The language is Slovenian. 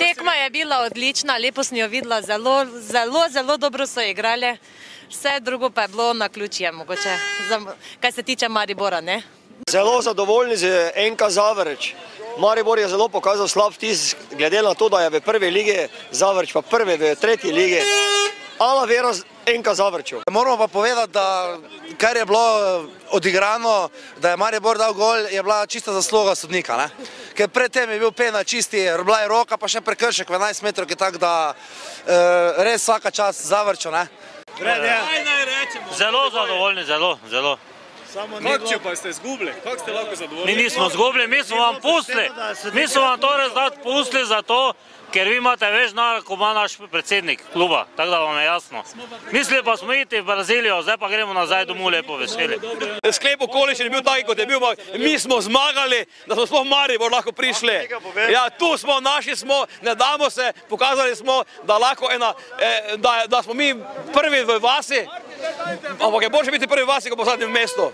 Tekma je bila odlična, lepo sem jo videla, zelo dobro so igrali. Vse drugo pa je bilo naključje mogoče, kaj se tiče Maribora, ne? Zelo zadovoljni z NK Zavrč. Maribor je zelo pokazal slab vtis, glede na to, da je v prvi ligi, Zavrč pa prvi v tretji ligi. Ala vera NK Zavrču. Moramo pa povedati, da kar je bilo odigrano, da je Maribor dal gol, je bila čista zasluga sodnika, ne? Ker predtem je bil penal čisti, bila je roka, pa še prekršek v 11 metrov, tako da res vsaka čast Zavrču, ne? Zelo zadovoljni, zelo. Kako pa ste izgubili? Kako ste lahko zadovoljni? Mi nismo izgubili, mi smo vam pustili. Mi smo vam to rezultat pustili zato, ker vi imate več denarja, kot ima naš predsednik kluba, tako da vam je jasno. Mislili pa smo iti v Brazilijo, zdaj pa gremo nazaj domov lepo veseli. Sklep okoliščin je bil taki, kot je bil, mi smo zmagali, da smo sploh v Maribor lahko prišli. Ja, tu smo, naši smo, ne damo se, pokazali smo, da lahko da smo mi prvi v vasi, ampak je boljše biti prvi v vasi, kot po zadnjem mestu.